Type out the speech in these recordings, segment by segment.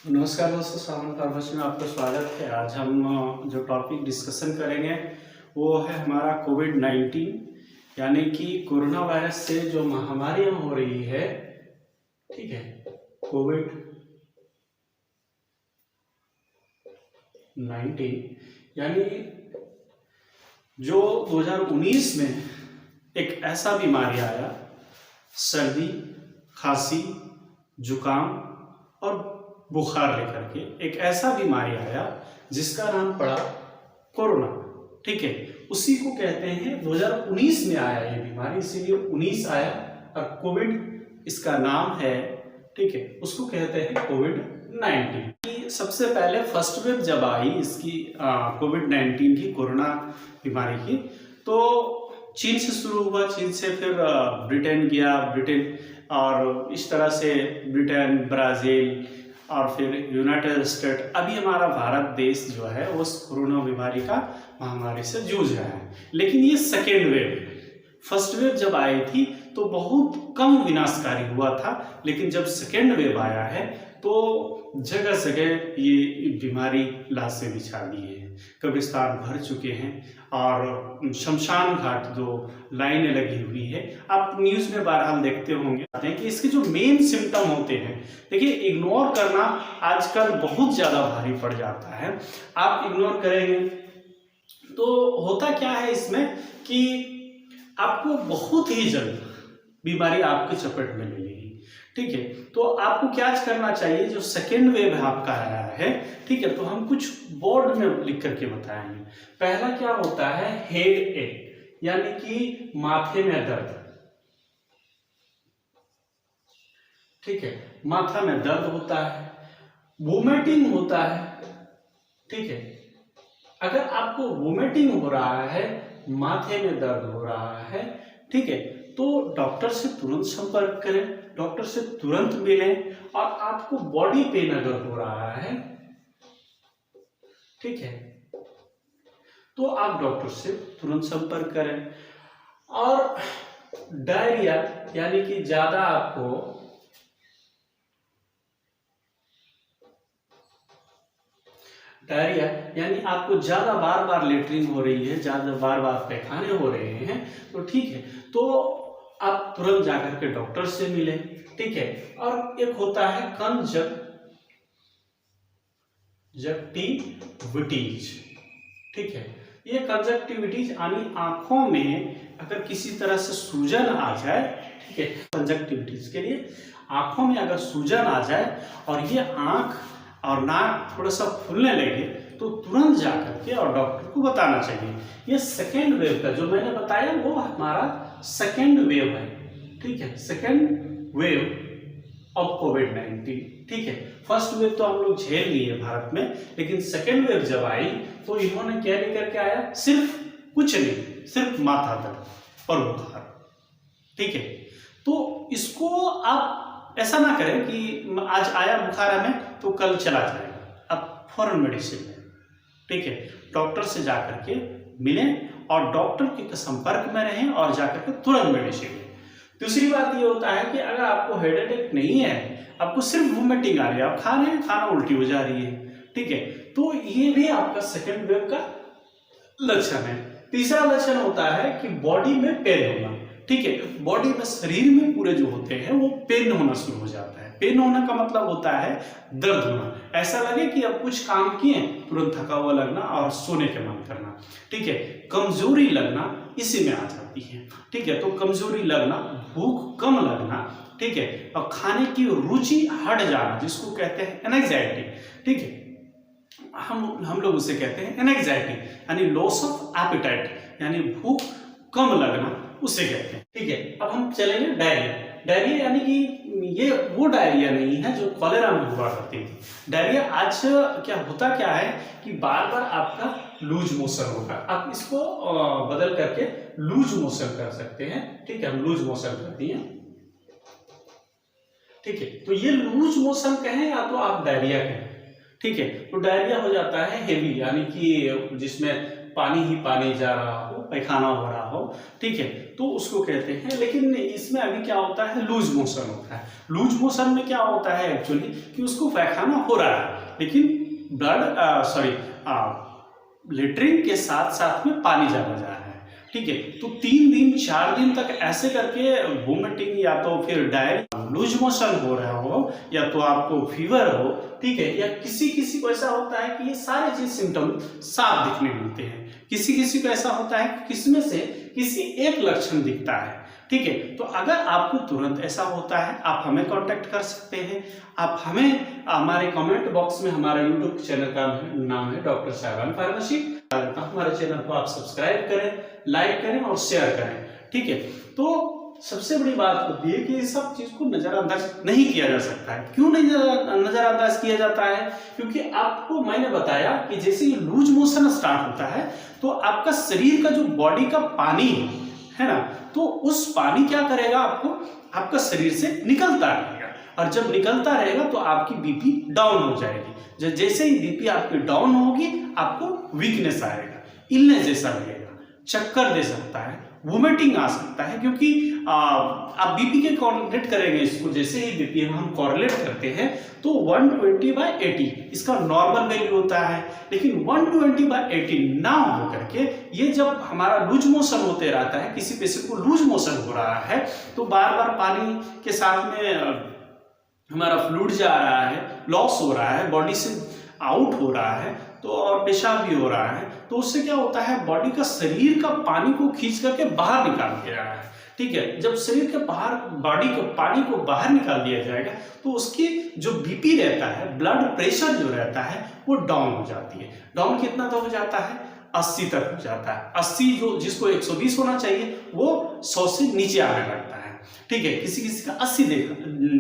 नमस्कार दोस्तों, सावन फार्मेसी में आपका स्वागत है। आज हम जो टॉपिक डिस्कशन करेंगे वो है हमारा कोविड-19 यानी कि कोरोना वायरस से जो महामारियां हो रही है। ठीक है, कोविड-19 यानी जो 2019 में एक ऐसा बीमारी आया, सर्दी, खांसी, जुकाम और बुखार लेकर के एक ऐसा बीमारी आया जिसका नाम पड़ा कोरोना। ठीक है, उसी को कहते हैं 2019 में आया ये बीमारी, इसीलिए 19 आया और कोविड इसका नाम है। ठीक है, उसको कहते हैं कोविड-19। सबसे पहले फर्स्ट वेव जब आई इसकी कोविड-19 की, कोरोना बीमारी की, तो चीन से शुरू हुआ। चीन से फिर ब्रिटेन गया, ब्रिटेन और इस तरह से ब्रिटेन, ब्राजील और फिर यूनाइटेड स्टेट। अभी हमारा भारत देश जो है वो कोरोना बीमारी का महामारी से जूझ रहा है। लेकिन ये सेकेंड वेव है। फर्स्ट वेव जब आई थी तो बहुत कम विनाशकारी हुआ था, लेकिन जब सेकेंड वेव आया है तो जगह जगह ये बीमारी लाशें बिछा दी है, कब्रिस्तान भर चुके हैं और शमशान घाट जो लाइनें लगी हुई है। आप न्यूज़ में बहरहाल देखते होंगे कि इसके जो मेन सिम्टम होते हैं, देखिए इग्नोर करना आजकल बहुत ज़्यादा भारी पड़ जाता है। आप इग्नोर करेंगे तो होता क्या है इसमें कि आपको बहुत ही जल्द बीमारी आपके चपेट में ले लेगी। ठीक है, तो आपको क्या करना चाहिए, जो सेकेंड वेव है आपका आया है, ठीक है, तो हम कुछ बोर्ड में लिख करके बताएंगे। पहला क्या होता है, हेड एक यानी कि माथे में दर्द। ठीक है, माथा में दर्द होता है, वोमिटिंग होता है। ठीक है, अगर आपको वोमिटिंग हो रहा है, माथे में दर्द हो रहा है, ठीक है, तो डॉक्टर से तुरंत संपर्क करें, डॉक्टर से तुरंत मिलें। और आपको बॉडी पेन अगर हो रहा है, ठीक है, तो आप डॉक्टर से तुरंत संपर्क करें। और डायरिया यानी कि ज्यादा आपको डायरिया यानी आपको ज्यादा बार बार लेटरिन हो रही है, ज्यादा बार बार पैखाने हो रहे हैं, तो ठीक है, तो आप तुरंत जाकर के डॉक्टर से मिलें। ठीक है, और एक होता है कंजक्टिविटीज। ठीक है, ये कंजक्टिविटीज यानी आंखों में अगर किसी तरह से सूजन आ जाए, ठीक है, कंजक्टिविटीज के लिए आंखों में अगर सूजन आ जाए और ये आंख और नाक थोड़ा सा फूलने लगे तो तुरंत जाकर के और डॉक्टर को बताना चाहिए। ये सेकेंड वेव का जो मैंने बताया वो हमारा सेकेंड वेव है। ठीक है, सेकेंड वेव ऑफ कोविड-19। ठीक है, फर्स्ट वेव तो हम लोग झेल लिए भारत में, लेकिन सेकेंड वेव जब आई तो इन्होंने क्या लेकर के आया, सिर्फ कुछ नहीं, सिर्फ माथा दर्द और बुखार। ठीक है, तो इसको आप ऐसा ना करें कि आज आया बुखार हमें तो कल चला जाएगा, अब फौरन मेडिसिन लें। ठीक है, डॉक्टर से जाकर के मिलें और डॉक्टर के संपर्क में रहें और जाकर के तुरंत मेडिसिन लें। दूसरी बात ये होता है कि अगर आपको हेड अटैक नहीं है, आपको सिर्फ वोमिटिंग आ रही है, आप खा रहे हैं, खाना उल्टी हो जा रही है, ठीक है, तो ये भी आपका सेकेंड वेव का लक्षण है। तीसरा लक्षण होता है कि बॉडी में पेन होना। ठीक है, बॉडी में, शरीर में पूरे जो होते हैं वो पेन होना शुरू हो जाता है। पेन होने का मतलब होता है दर्द होना, ऐसा लगे कि अब कुछ काम किए तुरंत थका हुआ लगना और सोने के मन करना। ठीक है, कमजोरी लगना इसी में आ जाती है। ठीक है, तो कमजोरी लगना, भूख कम लगना, ठीक है, और खाने की रुचि हट जाना जिसको कहते हैं एनेक्साइटी। ठीक है, हम लोग उसे कहते हैं एनेक्साइटी यानी लॉस ऑफ एपेटाइट यानी भूख कम लगना, उसे कहते हैं। ठीक है, अब हम चलेंगे डायरिया। डायरिया यानी कि ये वो डायरिया नहीं है जो कॉलेरा में हुआ करती थी। डायरिया आज क्या है कि बार बार आपका लूज मोशन होगा। आप इसको बदल करके लूज मोशन कर सकते हैं। ठीक है, हम लूज मोशन कर दिए। ठीक है, तो ये लूज मोशन कहें या तो आप डायरिया कहें। ठीक है, तो डायरिया हो जाता है हेवी यानी कि जिसमें पानी ही पानी जा रहा हो, पैखाना हो रहा हो, ठीक है, तो उसको कहते हैं। लेकिन इसमें अभी क्या होता है, लूज मोशन होता है। लूज मोशन में क्या होता है एक्चुअली कि उसको पैखाना हो रहा है, लेकिन लेटरिन के साथ साथ में पानी ज्यादा जा रहा है, ठीक है। तो 3 दिन 4 दिन तक ऐसे करके वोमिटिंग या तो फिर डायरिया, लूज मोशन हो रहा हो, या तो आपको फीवर हो, ठीक है, या किसी को ऐसा होता है कि ये सारे चीज सिम्टम साफ दिखने मिलते हैं। किसी को ऐसा होता है कि किसमें से किसी एक लक्षण दिखता है, ठीक है। तो अगर आपको तुरंत ऐसा होता है, आप हमें कांटेक्ट कर सकते हैं। आप हमें हमारे कमेंट बॉक्स में, हमारे यूट्यूब चैनल का नाम है डॉक्टर साहिबान फार्मेसी, हमारे चैनल को आप सब्सक्राइब करें, लाइक करें और शेयर करें, ठीक है। तो सबसे बड़ी बात होती है कि इस सब चीज को नजरअंदाज नहीं किया जा सकता है। क्यों नहीं नजरअंदाज किया जाता है? क्योंकि आपको मैंने बताया कि जैसे ये लूज मोशन स्टार्ट होता है तो आपका शरीर का जो बॉडी का पानी है ना, तो उस पानी क्या करेगा, आपको आपका शरीर से निकलता रहेगा, और जब निकलता रहेगा तो आपकी बीपी डाउन हो जाएगी। जैसे ही बीपी आपकी डाउन होगी, आपको वीकनेस आएगा, इलनेस जैसा लगेगा, चक्कर दे सकता है, वोमिटिंग आ सकता है। क्योंकि आप बीपी के कॉर्लेट करेंगे इसको, जैसे ही बीपी हम कॉर्लेट करते हैं तो 120/80 इसका नॉर्मल वैल्यू होता है, लेकिन 120/80 ना हो करके ये जब हमारा लूज मोशन होते रहता है, किसी पेशेंट को लूज मोशन हो रहा है तो बार बार पानी के साथ में हमारा फ्लूइड जा रहा है, लॉस हो रहा है, बॉडी से आउट हो रहा है, तो और पेशाब भी हो रहा है, तो उससे क्या होता है, बॉडी का शरीर का पानी को खींच करके बाहर निकाल दिया रहा है, ठीक है। जब शरीर के बाहर बॉडी के पानी को बाहर निकाल दिया जाएगा तो उसकी जो बीपी रहता है, ब्लड प्रेशर जो रहता है, वो डाउन हो जाती है। डाउन कितना तक हो जाता है, 80 तक हो जाता है। 80 जो जिसको 120 होना चाहिए वो 100 से नीचे आने लगता है, ठीक है। किसी का 80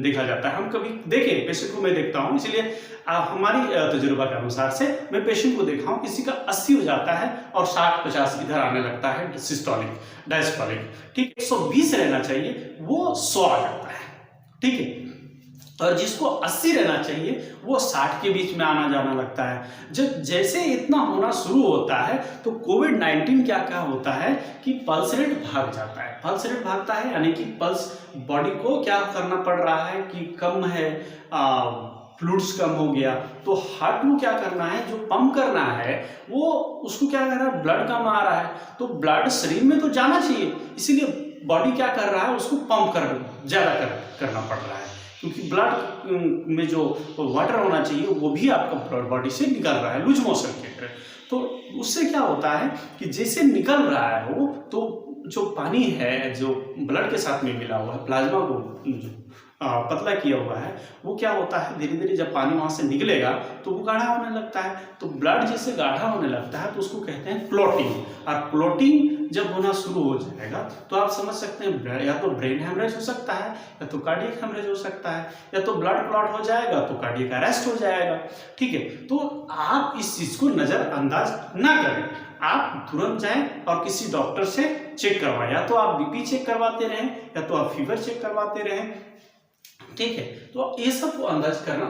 देखा जाता है। हम कभी देखे पेशेंट को, मैं देखता हूँ, इसलिए हमारी तजुर्बा के अनुसार से मैं पेशेंट को देखा हूँ, किसी का 80 हो जाता है और 60-50 इधर आने लगता है, सिस्टोलिक, डायस्टोलिक, ठीक। 120 रहना चाहिए, वो 100 आ जाता है, ठीक है। और जिसको 80 रहना चाहिए वो 60 के बीच में आना जाना लगता है। जब जैसे इतना होना शुरू होता है तो कोविड-19 क्या होता है कि पल्स रेट भाग जाता है। पल्स रेट भागता है यानी कि पल्स, बॉडी को क्या करना पड़ रहा है कि कम है, फ्लूइड्स कम हो गया, तो हार्ट को क्या करना है, जो पंप करना है वो उसको क्या कर रहा है, ब्लड कम आ रहा है, तो ब्लड शरीर में तो जाना चाहिए, इसीलिए बॉडी क्या कर रहा है, उसको पंप ज्यादा करना पड़ रहा है। क्योंकि ब्लड में जो वाटर होना चाहिए वो भी आपका बॉडी से निकल रहा है लूज मोशन के तरह। तो उससे क्या होता है कि जैसे निकल रहा है वो, तो जो पानी है जो ब्लड के साथ में मिला हुआ है, प्लाज्मा को जो पतला किया हुआ है, वो क्या होता है, धीरे धीरे जब पानी वहां से निकलेगा तो वो गाढ़ा होने लगता है। तो ब्लड जैसे गाढ़ा होने लगता है तो उसको कहते हैं क्लॉटिंग। और क्लॉटिंग जब होना शुरू हो जाएगा तो आप समझ सकते हैं, या तो ब्रेन हेमरेज हो सकता है, या तो कार्डियक हेमरेज हो सकता है, या तो ब्लड क्लॉट हो जाएगा तो कार्डियक अरेस्ट हो जाएगा, ठीक है। तो आप इस चीज को नजरअंदाज ना करें, आप तुरंत जाएं और किसी डॉक्टर से चेक करवाएं। या तो आप बीपी चेक करवाते रहें, या तो आप फीवर चेक करवाते रहें, ठीक है। तो ये सब को अंदाज करना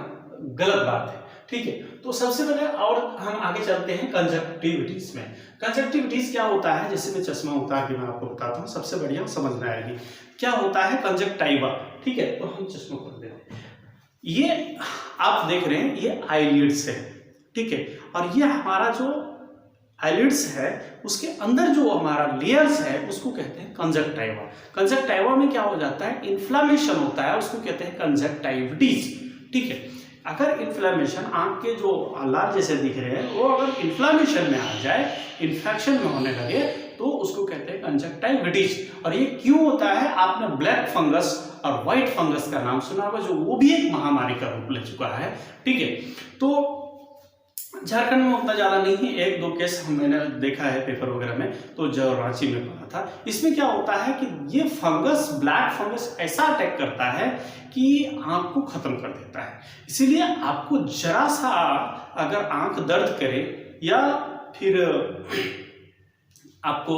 गलत बात है, ठीक है। तो सबसे पहले और हम आगे चलते हैं कंजक्टिविटीज में। कंजक्टिविटीज क्या होता है, जैसे मैं चश्मा उतार के मैं आपको बताता हूँ, सबसे बढ़िया समझ में आएगी। क्या होता है कंजक्टाइवा, ठीक है। तो हम चश्मा खोल देते हैं, ये आप देख रहे हैं, ये आईलिड्स है, ठीक है। और ये हमारा जो आईलिड्स है उसके अंदर जो हमारा लेयर्स है उसको कहते हैं कंजक्टाइवा। कंजक्टाइवा में क्या हो जाता है, इन्फ्लामेशन होता है, उसको कहते हैं कंजक्टाइविटीज, ठीक है। अगर इन्फ्लामेशन, आंख के जो लाल जैसे दिख रहे हैं वो अगर इन्फ्लामेशन में आ जाए, इन्फेक्शन में होने लगे, तो उसको कहते हैं कंजक्टाइविटीज। और ये क्यों होता है, आपने ब्लैक फंगस और व्हाइट फंगस का नाम सुना होगा, जो वो भी एक महामारी का रूप ले चुका है, ठीक है। तो झारखंड में उतना ज्यादा नहीं है, 1-2 केस मैंने देखा है पेपर वगैरह में, तो जो रांची में पढ़ा था। इसमें क्या होता है कि ये फंगस, ब्लैक फंगस ऐसा अटैक करता है कि आंख को खत्म कर देता है। इसीलिए आपको जरा सा अगर आंख दर्द करे या फिर आपको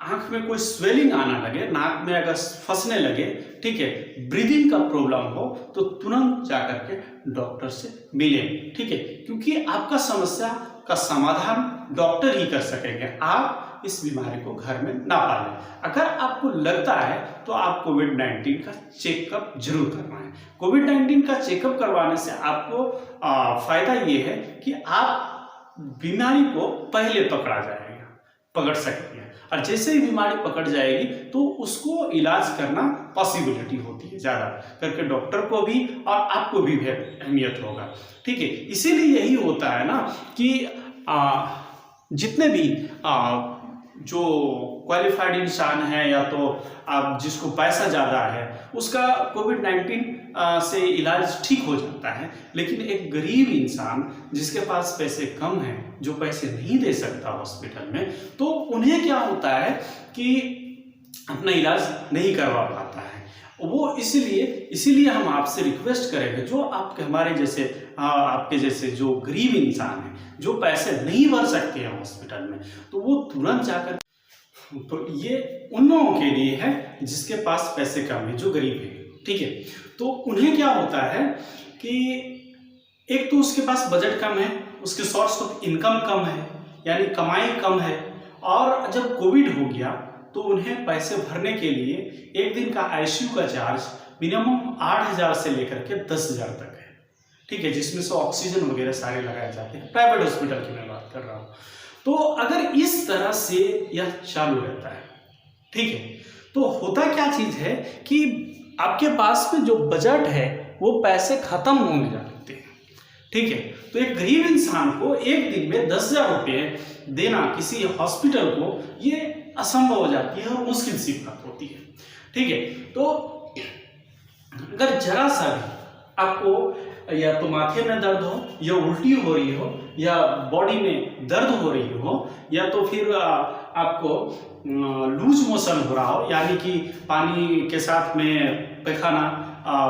आंख में कोई स्वेलिंग आना लगे, नाक में अगर फंसने लगे, ठीक है, ब्रीदिंग का प्रॉब्लम हो, तो तुरंत जाकर के डॉक्टर से मिलें, ठीक है। क्योंकि आपका समस्या का समाधान डॉक्टर ही कर सकेंगे। आप इस बीमारी को घर में ना पालें। अगर आपको लगता है तो आप कोविड-19 का चेकअप जरूर करवाएं। कोविड-19 का चेकअप करवाने से आपको फायदा ये है कि आप बीमारी को पहले पकड़ सकते हैं, और जैसे ही बीमारी पकड़ जाएगी तो उसको इलाज करना पॉसिबिलिटी होती है ज़्यादा करके, डॉक्टर को भी और आपको भी अहमियत होगा। ठीक है, इसीलिए यही होता है ना कि जितने भी जो क्वालिफाइड इंसान है या तो आप जिसको पैसा ज़्यादा है उसका कोविड-19 से इलाज ठीक हो जाता है, लेकिन एक गरीब इंसान जिसके पास पैसे कम हैं, जो पैसे नहीं दे सकता हॉस्पिटल में, तो उन्हें क्या होता है कि अपना इलाज नहीं करवा पाता है वो। इसीलिए हम आपसे रिक्वेस्ट करेंगे, जो आपके हमारे जैसे आपके जैसे जो गरीब इंसान हैं, जो पैसे नहीं भर सकते हैं हॉस्पिटल में, तो वो तुरंत जाकर, तो ये उन लोगों के लिए है जिसके पास पैसे कम है, जो गरीब है। ठीक है, तो उन्हें क्या होता है कि एक तो उसके पास बजट कम है, उसके सोर्स ऑफ इनकम कम है, यानी कमाई कम है, और जब कोविड हो गया तो उन्हें पैसे भरने के लिए एक दिन का आईसीयू का चार्ज मिनिमम 8,000 से लेकर के 10,000 तक है। ठीक है, जिसमें से ऑक्सीजन वगैरह सारे लगाए जाते हैं, प्राइवेट हॉस्पिटल की मैं बात कर रहा हूँ। तो अगर इस तरह से यह चालू रहता है, ठीक है, तो होता क्या चीज है कि आपके पास में जो बजट है वो पैसे खत्म होने जाते हैं। ठीक है, तो एक गरीब इंसान को एक दिन में 10,000 रुपये देना किसी हॉस्पिटल को, ये असंभव हो जाती है और मुश्किल सी बात होती है। ठीक है, तो अगर जरा सा भी आपको या तो माथे में दर्द हो, या उल्टी हो रही हो, या बॉडी में दर्द हो रही हो, या तो फिर आपको लूज मोशन हो रहा हो, यानी कि पानी के साथ में पैखाना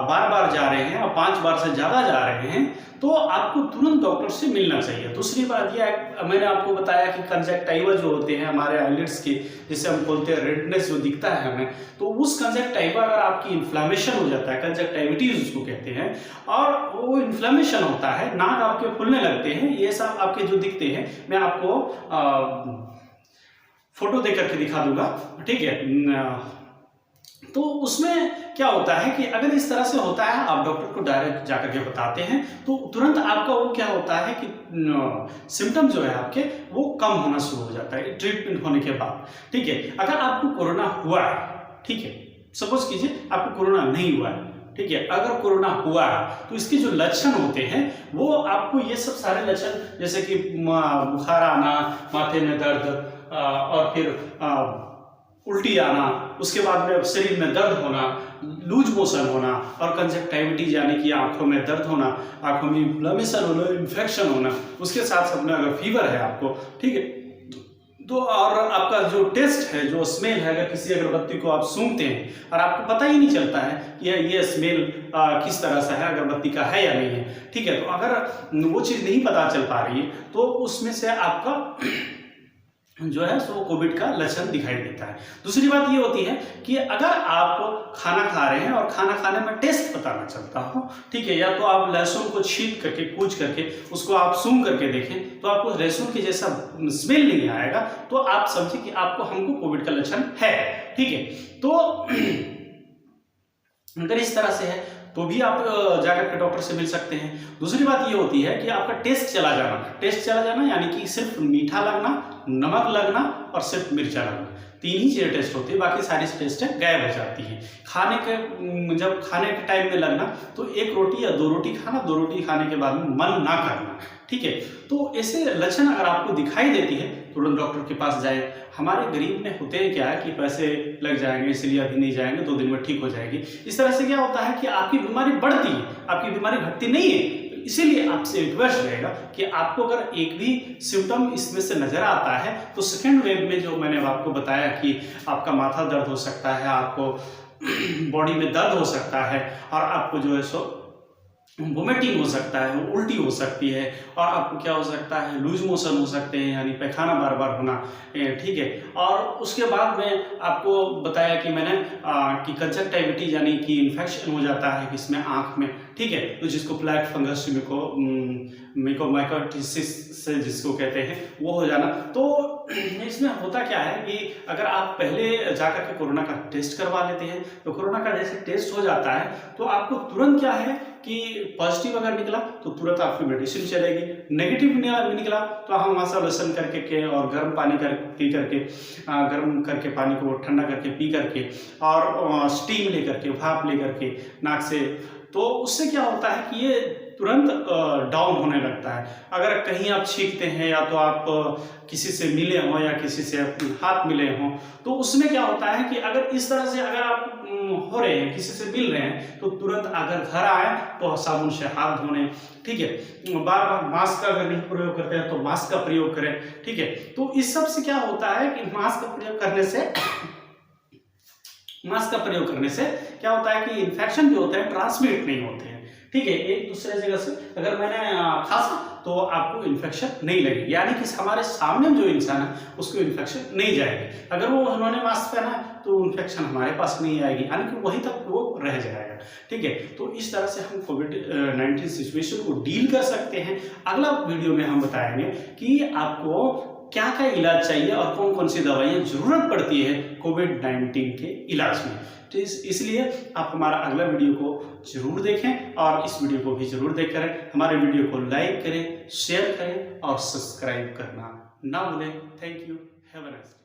बार बार जा रहे हैं और 5 बार से ज़्यादा जा रहे हैं, तो आपको तुरंत डॉक्टर से मिलना चाहिए। दूसरी बात यह, मैंने आपको बताया कि कंजक्टाइवा जो होते हैं हमारे आईलिड्स के, जिसे हम बोलते हैं रेडनेस जो दिखता है हमें, तो उस कंजक्टाइवा अगर आपकी इन्फ्लामेशन हो जाता है, कंजक्टाइविटीज उसको कहते हैं, और वो इन्फ्लामेशन होता है, नाक आपके फूलने लगते हैं, ये सब आपके जो दिखते हैं, मैं आपको फोटो दे करके दिखा दूंगा। ठीक है, तो उसमें क्या होता है कि अगर इस तरह से होता है, आप डॉक्टर को डायरेक्ट जाकर के बताते हैं, तो तुरंत आपका वो क्या होता है कि सिम्टम जो है आपके वो कम होना शुरू हो जाता है ट्रीटमेंट होने के बाद। ठीक है, अगर आपको कोरोना हुआ है, ठीक है, सपोज कीजिए आपको कोरोना नहीं हुआ है, ठीक है, अगर कोरोना हुआ है तो इसके जो लक्षण होते हैं वो आपको ये सब सारे लक्षण, जैसे कि बुखार आना, माथे में दर्द, और फिर उल्टी आना, उसके बाद में शरीर में दर्द होना, लूज मोशन होना, और कंजक्टाइविटीज यानी कि आंखों में दर्द होना, आंखों में इन्फ्लेमेशन होना, इन्फेक्शन होना, उसके साथ साथ में अगर फीवर है आपको, ठीक है, तो और आपका जो टेस्ट है, जो स्मेल है, अगर किसी अगरबत्ती को आप सूंघते हैं और आपको पता ही नहीं चलता है कि ये स्मेल किस तरह से है, अगरबत्ती का है या नहीं है, ठीक है, तो अगर वो चीज़ नहीं पता चल पा रही है तो उसमें से आपका जो है सो कोविड का लक्षण दिखाई देता है। दूसरी बात ये होती है कि अगर आप खाना खा रहे हैं और खाना खाने में टेस्ट पता ना चलता हो, ठीक है, या तो आप लहसुन को छील करके, कूच करके उसको आप सूंघ करके देखें तो आपको लहसुन के जैसा स्मेल नहीं आएगा, तो आप समझिए कि हमको कोविड का लक्षण है। ठीक है, तो अगर इस तरह से है तो भी आप जाकर के डॉक्टर से मिल सकते हैं। दूसरी बात ये होती है कि आपका टेस्ट चला जाना यानी कि सिर्फ मीठा लगना, नमक लगना और सिर्फ मिर्चा लगना, 3 ही चीज़ें टेस्ट होती है, बाकी सारी टेस्टें गायब हो जाती हैं। जब खाने के टाइम में लगना तो 1 रोटी या 2 रोटी खाना, 2 रोटी खाने के बाद में मन ना करना। ठीक है, तो ऐसे लक्षण अगर आपको दिखाई देती है तुरंत डॉक्टर के पास जाए। हमारे गरीब में होते हैं क्या है कि पैसे लग जाएंगे इसलिए अभी नहीं जाएंगे, 2 दिन में ठीक हो जाएगी। इस तरह से क्या होता है कि आपकी बीमारी बढ़ती है, आपकी बीमारी घटती नहीं है। तो इसीलिए आपसे रिक्वेस्ट रहेगा कि आपको अगर एक भी सिम्टम इसमें से नजर आता है तो सेकेंड वेव में जो मैंने आपको बताया कि आपका माथा दर्द हो सकता है, आपको बॉडी में दर्द हो सकता है, और आपको जो है सो वोमिटिंग हो सकता है, उल्टी हो सकती है, और आपको क्या हो सकता है, लूज मोशन हो सकते हैं, यानी पैखाना बार बार होना, ठीक है। और उसके बाद में आपको बताया कि मैंने कि कंजक्टिविटीज यानी कि इन्फेक्शन हो जाता है किसमें, आँख में, ठीक है, तो जिसको प्लैक फंगस मिकोमाइकोटिसिस से जिसको कहते हैं, वो हो जाना। तो इसमें होता क्या है कि अगर आप पहले जाकर के कोरोना का टेस्ट करवा लेते हैं, तो कोरोना का जैसे टेस्ट हो जाता है तो आपको तुरंत क्या है कि पॉजिटिव अगर निकला तो तुरंत आपकी मेडिसिन चलेगी, नेगेटिव निकला तो हम वहाँ से लेसन करके और गर्म पानी पी करके, गर्म करके पानी को ठंडा करके पी करके, और स्टीम लेकर के, भाप लेकर के नाक से, तो उससे क्या होता है कि ये तुरंत डाउन होने लगता है। अगर कहीं आप छींकते हैं या तो आप किसी से मिले हों या किसी से हाथ मिले हों, तो उसमें क्या होता है कि अगर इस तरह से अगर आप हो रहे हैं, किसी से मिल रहे हैं, तो तुरंत अगर घर आए तो साबुन से हाथ धोने, ठीक है, बार बार मास्क का अगर नहीं प्रयोग करते हैं तो मास्क का प्रयोग करें, ठीक है। तो इस सब से क्या होता है कि मास्क का प्रयोग करने से क्या होता है कि इन्फेक्शन जो होते हैं ट्रांसमिट नहीं होते हैं, ठीक है, एक दूसरे जगह से। अगर मैंने खांसा तो आपको इन्फेक्शन नहीं लगेगी, यानी कि हमारे सामने जो इंसान है उसको इन्फेक्शन नहीं जाएगी। अगर वो उन्होंने मास्क पहना है तो इन्फेक्शन हमारे पास नहीं आएगी, यानी कि वहीं तक वो रह जाएगा, ठीक है। तो इस तरह से हम कोविड-19 सिचुएशन को डील कर सकते हैं। अगला वीडियो में हम बताएंगे कि आपको क्या क्या इलाज चाहिए और कौन कौन सी दवाइयाँ जरूरत पड़ती है कोविड-19 के इलाज में। तो इसलिए आप हमारा अगला वीडियो को जरूर देखें, और इस वीडियो को भी जरूर देख करें। हमारे वीडियो को लाइक करें, शेयर करें और सब्सक्राइब करना ना भूलें। Thank you, have a nice day.